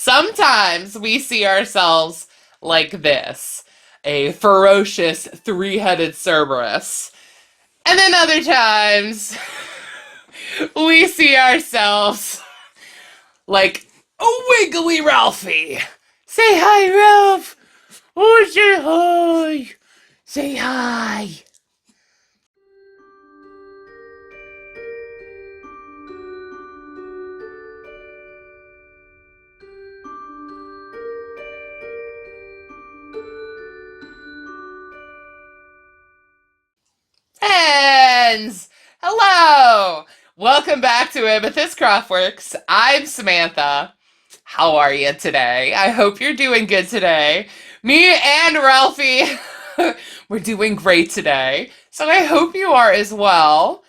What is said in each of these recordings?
Sometimes we see ourselves like this, a ferocious three-headed Cerberus. And then other times we see ourselves like a wiggly Ralphie. Say hi, Ralph. Oh, say hi. Say hi. Friends! Hello! Welcome back to Amethyst Craftworks. I'm Samantha. How are you today? I hope you're doing good today. Me and Ralphie, we're doing great today. So I hope you are as well.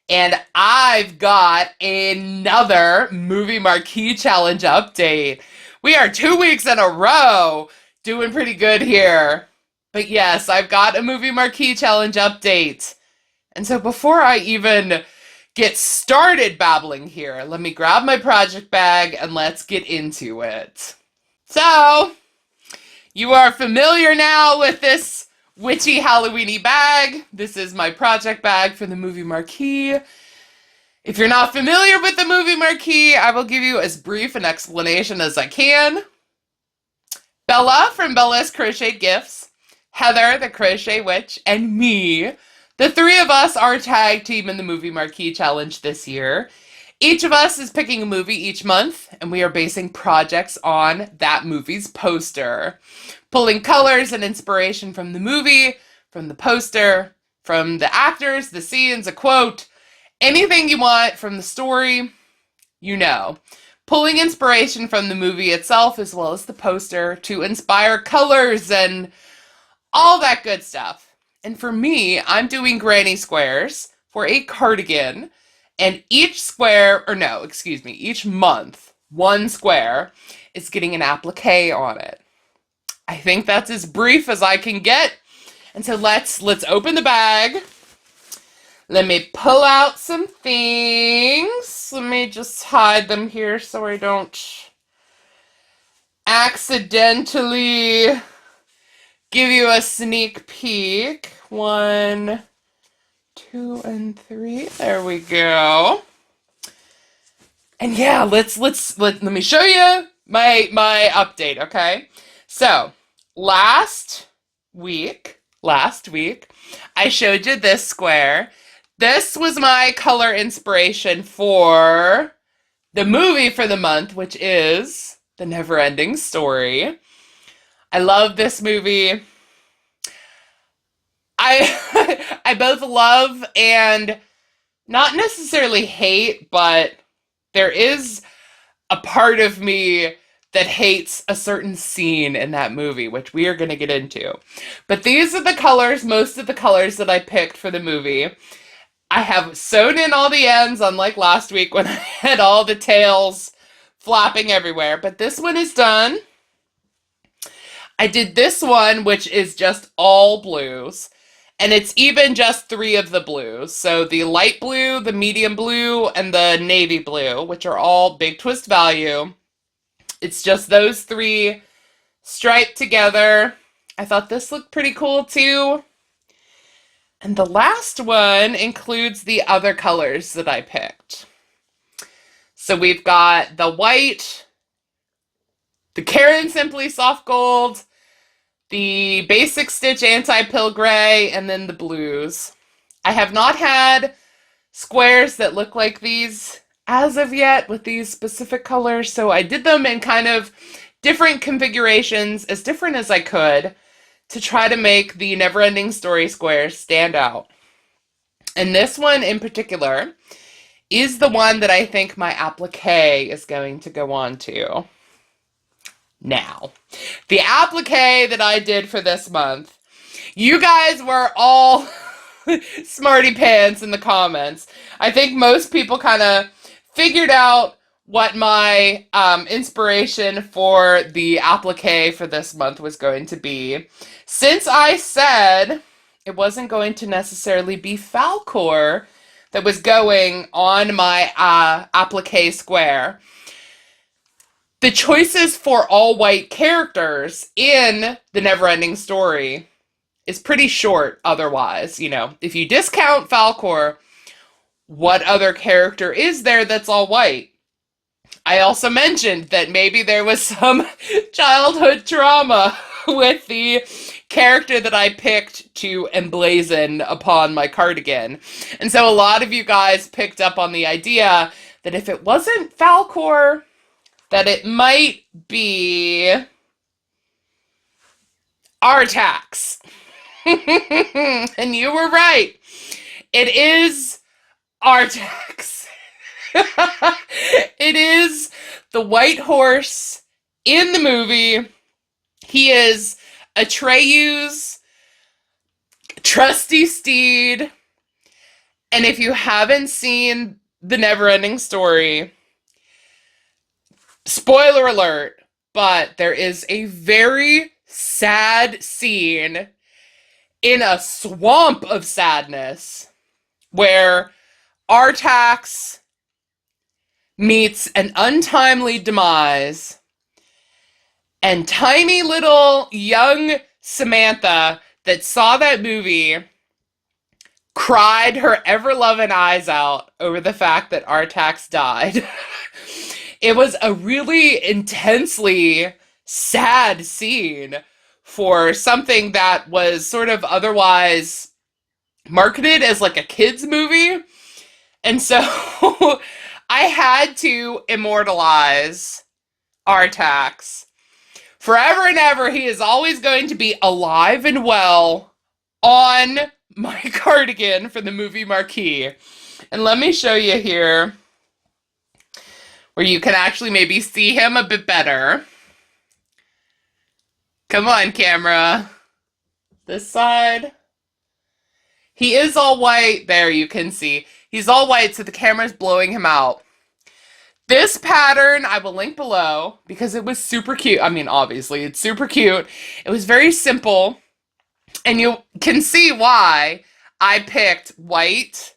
And I've got another Movie Marquee Challenge update. We are 2 weeks in a row doing pretty good here. But yes, I've got a Movie Marquee Challenge update. And so before I even get started babbling here, let me grab my project bag and let's get into it. So, you are familiar now with this witchy Halloweeny bag. This is my project bag for the Movie Marquee. If you're not familiar with the Movie Marquee, I will give you as brief an explanation as I can. Bella from Bella's Crochet Gifts, Heather the Crochet Witch, and me, the three of us are tag team in the Movie Marquee Challenge this year. Each of us is picking a movie each month, and we are basing projects on that movie's poster. Pulling colors and inspiration from the movie, from the poster, from the actors, the scenes, a quote, anything you want from the story, you know. Pulling inspiration from the movie itself as well as the poster to inspire colors and all that good stuff. And for me, I'm doing granny squares for a cardigan, and each month, one square is getting an applique on it. I think that's as brief as I can get. And so let's open the bag. Let me pull out some things. Let me just hide them here so I don't accidentally give you a sneak peek. 1, 2, and 3. There we go. And yeah, let me show you my update, okay? So, last week, I showed you this square. This was my color inspiration for the movie for the month, which is The Never-Ending Story. I love this movie. I both love and not necessarily hate, but there is a part of me that hates a certain scene in that movie, which we are going to get into. But these are the colors, most of the colors that I picked for the movie. I have sewn in all the ends, unlike last week when I had all the tails flapping everywhere. But this one is done. I did this one, which is just all blues, and it's even just 3 of the blues. So the light blue, the medium blue, and the navy blue, which are all big twist value. It's just those 3 striped together. I thought this looked pretty cool too. And the last one includes the other colors that I picked. So we've got the white, the Karen Simply Soft Gold, the Basic Stitch Anti-Pill Gray, and then the blues. I have not had squares that look like these as of yet with these specific colors, so I did them in kind of different configurations, as different as I could, to try to make the Never-Ending Story squares stand out. And this one in particular is the one that I think my applique is going to go on to. Now, the applique that I did for this month, you guys were all smarty pants in the comments. I think most people kind of figured out what my inspiration for the applique for this month was going to be. Since I said it wasn't going to necessarily be Falcor that was going on my applique square, the choices for all white characters in the Neverending Story is pretty short otherwise. You know, if you discount Falkor, what other character is there that's all white? I also mentioned that maybe there was some childhood trauma with the character that I picked to emblazon upon my cardigan. And so a lot of you guys picked up on the idea that if it wasn't Falkor, that it might be Artax. And you were right. It is Artax. It is the white horse in the movie. He is Atreyu's trusty steed. And if you haven't seen the Neverending Story, spoiler alert, but there is a very sad scene in a swamp of sadness where Artax meets an untimely demise, and tiny little young Samantha that saw that movie cried her ever-loving eyes out over the fact that Artax died. It was a really intensely sad scene for something that was sort of otherwise marketed as like a kid's movie. And so I had to immortalize Artax. Forever and ever, he is always going to be alive and well on my cardigan for the Movie Marquee. And let me show you here where you can actually maybe see him a bit better. Come on, camera. This side. He is all white. There, you can see. He's all white, so the camera's blowing him out. This pattern I will link below because it was super cute. I mean, obviously, it's super cute. It was very simple, and you can see why I picked white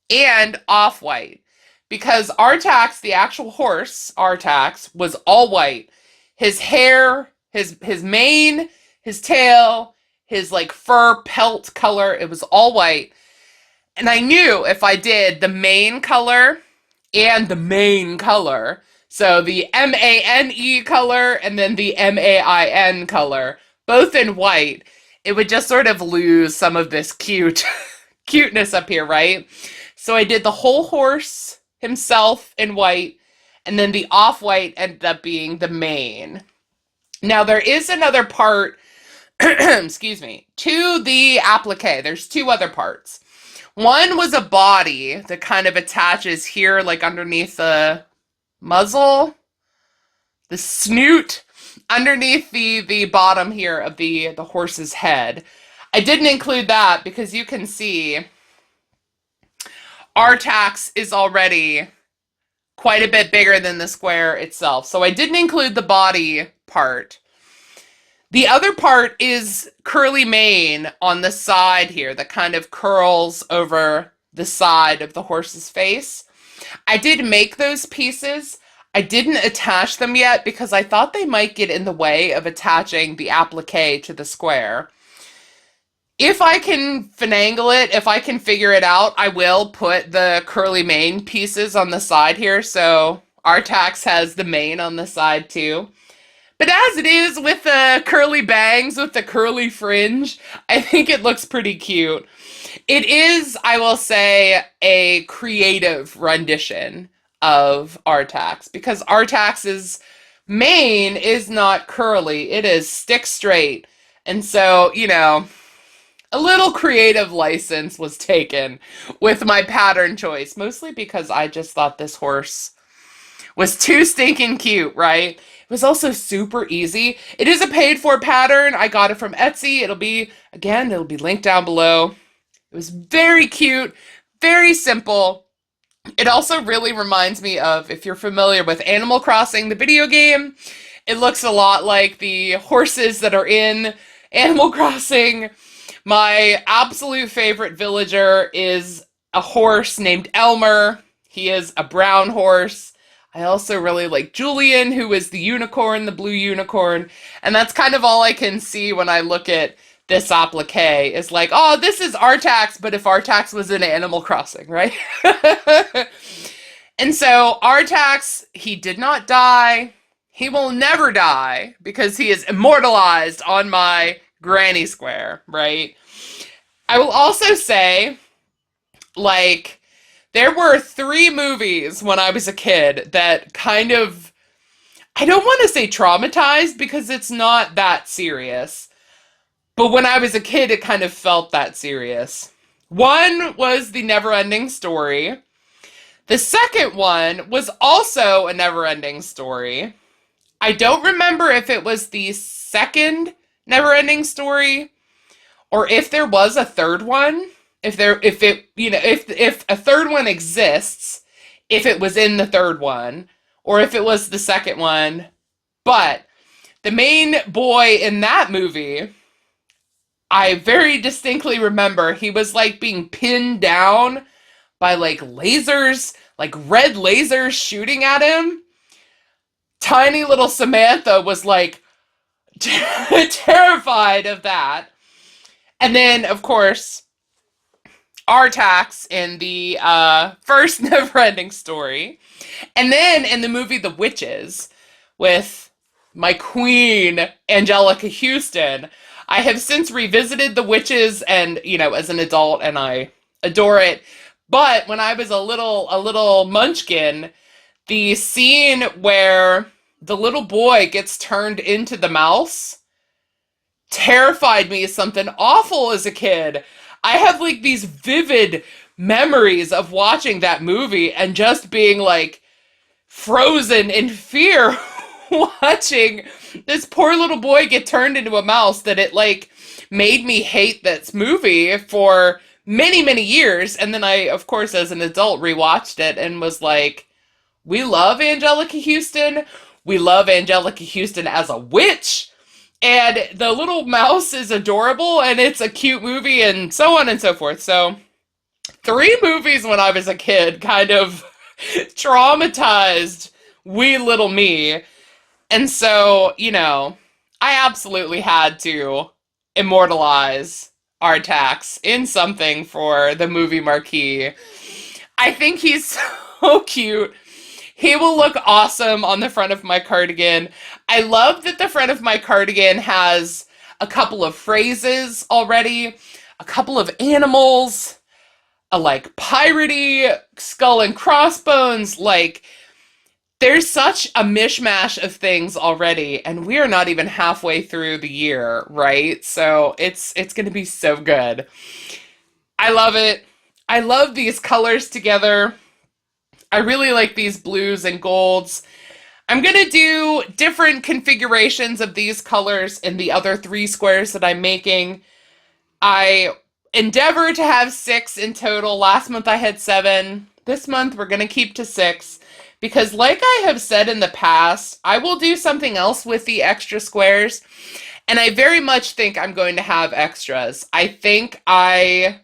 and off-white. Because Artax, the actual horse, Artax, was all white. His hair, his mane, his tail, his like fur pelt color, it was all white. And I knew if I did the mane color and the main color, so the M-A-N-E color and then the M-A-I-N color, both in white, it would just sort of lose some of this cuteness up here, right? So I did the whole horse himself in white, and then the off-white ended up being the mane. Now there is another part, excuse me, to the applique. There's two other parts. One was a body that kind of attaches here, like underneath the muzzle, the snoot, underneath the bottom here of the horse's head. I didn't include that because you can see Artax is already quite a bit bigger than the square itself. So I didn't include the body part. The other part is curly mane on the side here that kind of curls over the side of the horse's face. I did make those pieces. I didn't attach them yet because I thought they might get in the way of attaching the applique to the square. If I can finagle it, if I can figure it out, I will put the curly mane pieces on the side here. So Artax has the mane on the side too. But as it is with the curly bangs, with the curly fringe, I think it looks pretty cute. It is, I will say, a creative rendition of Artax because Artax's mane is not curly. It is stick straight. And so, you know, a little creative license was taken with my pattern choice, mostly because I just thought this horse was too stinking cute, right? It was also super easy. It is a paid-for pattern. I got it from Etsy. It'll be linked down below. It was very cute, very simple. It also really reminds me of, if you're familiar with Animal Crossing, the video game, it looks a lot like the horses that are in Animal Crossing. My absolute favorite villager is a horse named Elmer. He is a brown horse. I also really like Julian, who is the unicorn, the blue unicorn. And that's kind of all I can see when I look at this applique is like, oh, this is Artax, but if Artax was in Animal Crossing, right? And so Artax, he did not die. He will never die because he is immortalized on my granny square, right? I will also say, like, there were 3 movies when I was a kid that kind of, I don't want to say traumatized because it's not that serious. But when I was a kid, it kind of felt that serious. One was The Neverending Story. The second one was also a never-ending story. I don't remember if it was the second never-ending story or if there was a third one. If a third one exists, if it was in the third one, or if it was the second one. But the main boy in that movie, I very distinctly remember he was like being pinned down by like lasers, like red lasers shooting at him. Tiny little Samantha was like terrified of that. And then, of course, Artax in the first Neverending Story. And then in the movie The Witches with my queen, Angelica Houston. I have since revisited The Witches and, as an adult, and I adore it. But when I was a little munchkin, the scene where the little boy gets turned into the mouse terrified me as something awful as a kid. I have like these vivid memories of watching that movie and just being like frozen in fear watching this poor little boy get turned into a mouse, that it like made me hate this movie for many, many years. And then I, of course, as an adult, rewatched it and was like, we love Angelica Houston. We love Angelica Houston as a witch. And the little mouse is adorable and it's a cute movie and so on and so forth. So 3 movies when I was a kid kind of traumatized wee little me. And so, I absolutely had to immortalize Artax in something for the Movie Marquee. I think he's so cute. He will look awesome on the front of my cardigan. I love that the front of my cardigan has a couple of phrases already, a couple of animals, a like piratey skull and crossbones. Like, there's such a mishmash of things already, and we are not even halfway through the year, right? So it's going to be so good. I love it. I love these colors together. I really like these blues and golds. I'm going to do different configurations of these colors in the other 3 squares that I'm making. I endeavor to have 6 in total. Last month I had 7. This month we're going to keep to 6. Because like I have said in the past, I will do something else with the extra squares. And I very much think I'm going to have extras. I think I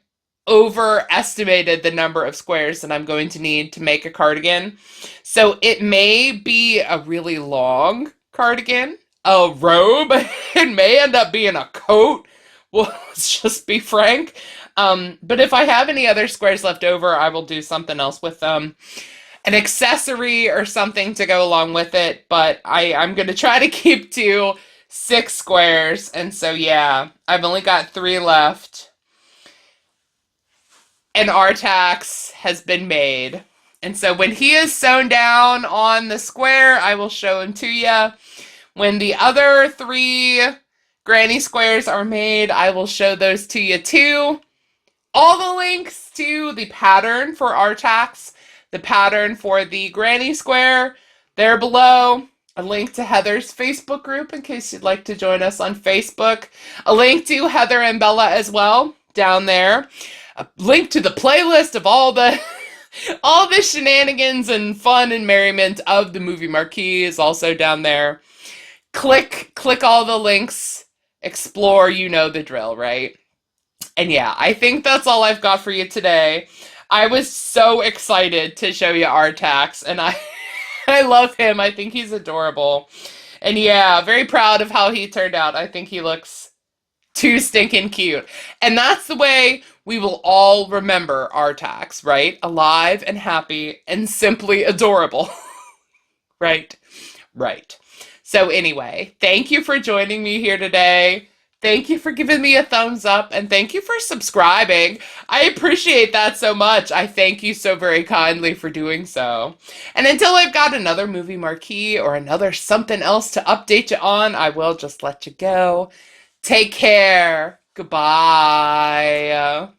overestimated the number of squares that I'm going to need to make a cardigan. So it may be a really long cardigan, a robe. It may end up being a coat. Well, let's just be frank. But if I have any other squares left over, I will do something else with them. An accessory or something to go along with it, but I'm going to try to keep to 6 squares, and so yeah, I've only got 3 left. And Artax has been made. And so when he is sewn down on the square, I will show him to you. When the other 3 granny squares are made, I will show those to you too. All the links to the pattern for Artax, the pattern for the granny square, there below. A link to Heather's Facebook group in case you'd like to join us on Facebook. A link to Heather and Bella as well down there. A link to the playlist of all the shenanigans and fun and merriment of the Movie Marquee is also down there. Click all the links. Explore, you know the drill, right? And yeah, I think that's all I've got for you today. I was so excited to show you Artax, and I love him. I think he's adorable. And yeah, very proud of how he turned out. I think he looks too stinking cute. And that's the way we will all remember our tax, right? Alive and happy and simply adorable. Right? Right. So, anyway, thank you for joining me here today. Thank you for giving me a thumbs up and thank you for subscribing. I appreciate that so much. I thank you so very kindly for doing so. And until I've got another movie marquee or another something else to update you on, I will just let you go. Take care. Goodbye.